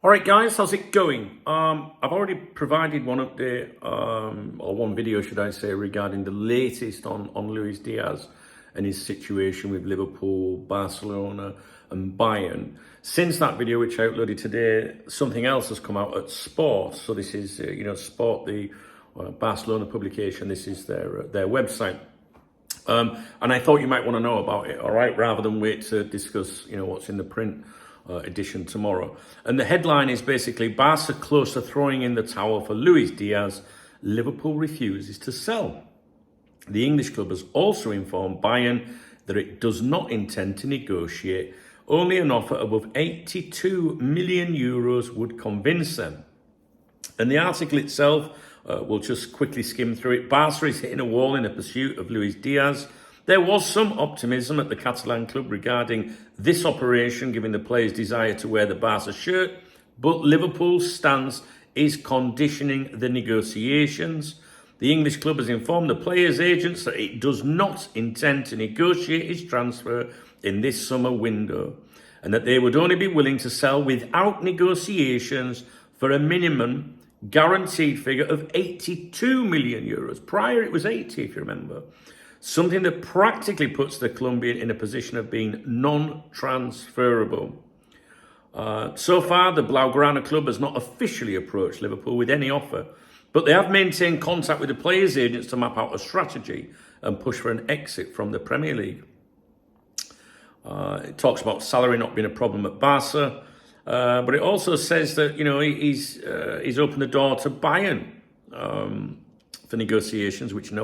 All right, guys, how's it going? I've already provided one update, or one video, should I say, regarding the latest on Luis Díaz and his situation with Liverpool, Barcelona, and Bayern. Since that video, which I uploaded today, something else has come out at Sport. So this is, Sport, the Barcelona publication. This is their website. And I thought you might want to know about it, all right, rather than wait to discuss, what's in the print edition tomorrow. And the headline is basically Barca close to throwing in the towel for Luis Díaz. Liverpool refuses to sell. The English club has also informed Bayern that it does not intend to negotiate. Only an offer above 82 million euros would convince them. And the article itself, we'll just quickly skim through it. Barca is hitting a wall in the pursuit of Luis Díaz. There was some optimism at the Catalan club regarding this operation, given the player's desire to wear the Barca shirt, but Liverpool's stance is conditioning the negotiations. The English club has informed the player's agents that it does not intend to negotiate his transfer in this summer window, and that they would only be willing to sell without negotiations for a minimum guaranteed figure of 82 million euros. Prior it was 80, if you remember. Something that practically puts the Colombian in a position of being non-transferable. So far, the Blaugrana club has not officially approached Liverpool with any offer, but they have maintained contact with the players' agents to map out a strategy and push for an exit from the Premier League. It talks about salary not being a problem at Barca, but it also says that he's opened the door to Bayern for negotiations, which we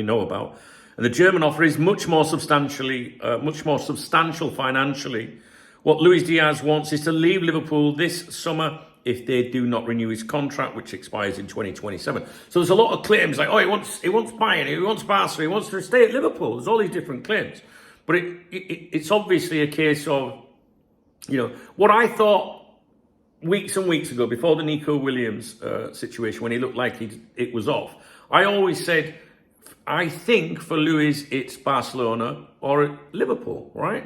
know about. And the German offer is much more substantial financially. What Luis Díaz wants is to leave Liverpool this summer if they do not renew his contract, which expires in 2027. So there's a lot of claims like, he wants Bayern, he wants Barca, he wants to stay at Liverpool. There's all these different claims. But it's obviously a case of, what I thought weeks and weeks ago, before the Nico Williams situation, when he looked like it was off, I always said, I think for Luis, it's Barcelona or Liverpool, right?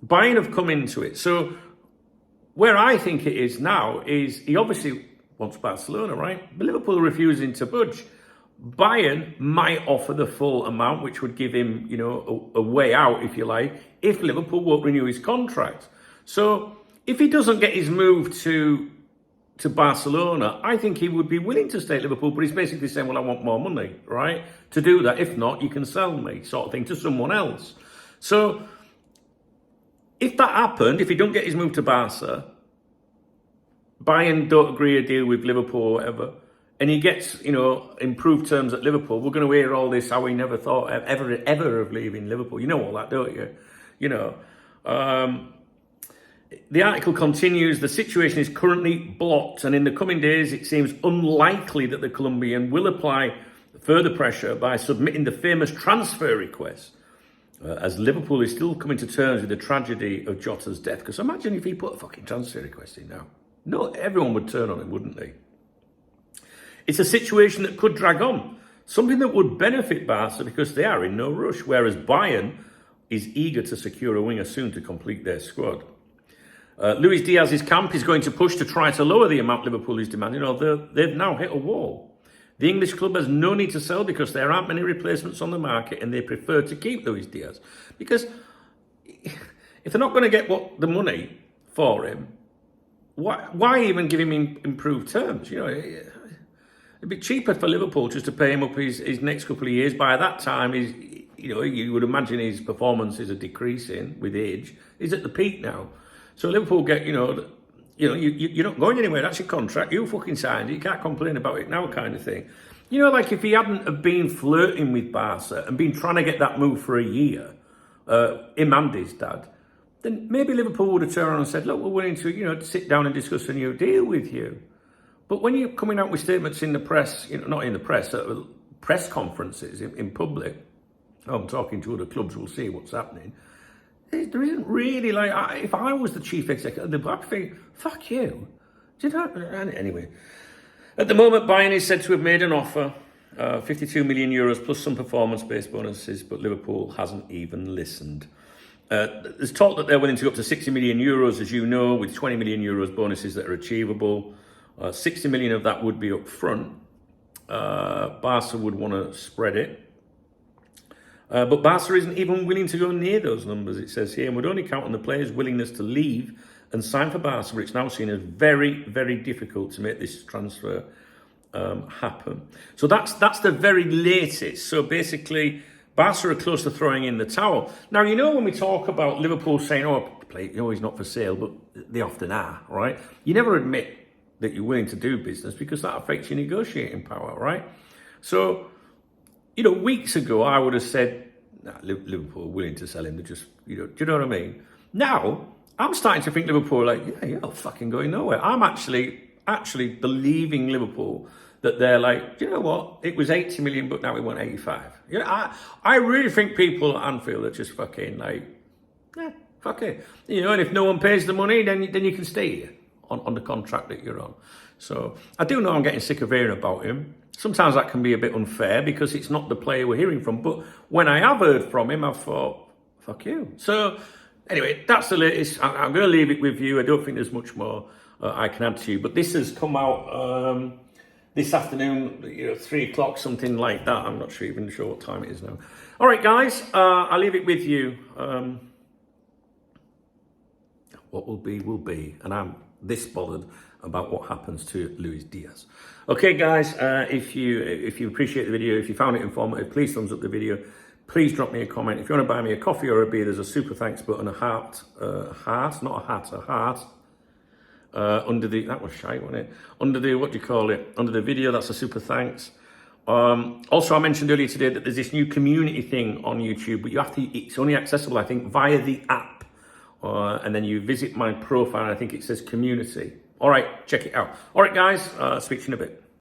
Bayern have come into it. So where I think it is now is he obviously wants Barcelona, right? But Liverpool are refusing to budge. Bayern might offer the full amount, which would give him, a way out, if you like, if Liverpool won't renew his contract. So if he doesn't get his move to Barcelona, I think he would be willing to stay at Liverpool, but he's basically saying, well, I want more money, right? To do that. If not, you can sell me, sort of thing, to someone else. So if that happened, if he don't get his move to Barca, Bayern don't agree a deal with Liverpool or whatever, and he gets, improved terms at Liverpool, we're going to hear all this, how he never thought ever of leaving Liverpool. You know all that, don't you? The article continues, the situation is currently blocked, and in the coming days, it seems unlikely that the Colombian will apply further pressure by submitting the famous transfer request, as Liverpool is still coming to terms with the tragedy of Jota's death. Because imagine if he put a fucking transfer request in now. No, everyone would turn on him, wouldn't they? It's a situation that could drag on, something that would benefit Barca because they are in no rush, whereas Bayern is eager to secure a winger soon to complete their squad. Luis Díaz's camp is going to push to try to lower the amount Liverpool is demanding, although they've now hit a wall. The English club has no need to sell because there aren't many replacements on the market and they prefer to keep Luis Díaz. Because if they're not going to get the money for him, why even give him improved terms? It'd be cheaper for Liverpool just to pay him up his next couple of years. By that time, you would imagine his performances are decreasing with age. He's at the peak now. So Liverpool get, you're not going anywhere. That's your contract. You fucking signed it. You can't complain about it now, kind of thing. Like if he hadn't have been flirting with Barca and been trying to get that move for a year, him and his dad, then maybe Liverpool would have turned around and said, look, we're willing to, sit down and discuss a new deal with you. But when you're coming out with statements in the press, not in the press, press conferences in public, I'm talking to other clubs, we'll see what's happening. There isn't really, if I was the chief executive, I'd think, fuck you. Anyway, at the moment, Bayern is said to have made an offer, 52 million euros plus some performance-based bonuses, but Liverpool hasn't even listened. There's talk that they're willing to go up to 60 million euros, as you know, with 20 million euros bonuses that are achievable. 60 million of that would be up front. Barça would want to spread it. But Barça isn't even willing to go near those numbers, it says here, and would only count on the players' willingness to leave and sign for Barça, where it's now seen as very, very difficult to make this transfer happen. So that's the very latest. So basically, Barça are close to throwing in the towel. Now, you know, when we talk about Liverpool saying, he's not for sale, but they often are, right? You never admit that you're willing to do business because that affects your negotiating power, right? So, you know, weeks ago, I would have said, Liverpool are willing to sell him. They're just, do you know what I mean? Now, I'm starting to think Liverpool are like, you're not fucking going nowhere. I'm actually believing Liverpool that they're like, you know what? It was 80 million, but now we want 85. You know, I really think people at Anfield are just fucking like, fuck it. You know, and if no one pays the money, then you can stay here on the contract that you're on. So I do know I'm getting sick of hearing about him. Sometimes that can be a bit unfair because it's not the player we're hearing from. But when I have heard from him, I've thought, fuck you. So anyway, that's the latest. I'm going to leave it with you. I don't think there's much more I can add to you. But this has come out this afternoon, 3 o'clock, something like that. I'm not even sure what time it is now. All right, guys, I'll leave it with you. What will be, will be. And I'm this bothered about what happens to Luis Díaz. Okay, guys, if you appreciate the video, if you found it informative, please thumbs up the video. Please drop me a comment. If you want to buy me a coffee or a beer, there's a super thanks button, a heart, not a hat, a heart. Under the, that was shy, wasn't it? Under the, what do you call it? Under the video, that's a super thanks. Also, I mentioned earlier today that there's this new community thing on YouTube, but you have to, it's only accessible, I think, via the app. And then you visit my profile, and I think it says community. All right, check it out. All right, guys, speak to you in a bit.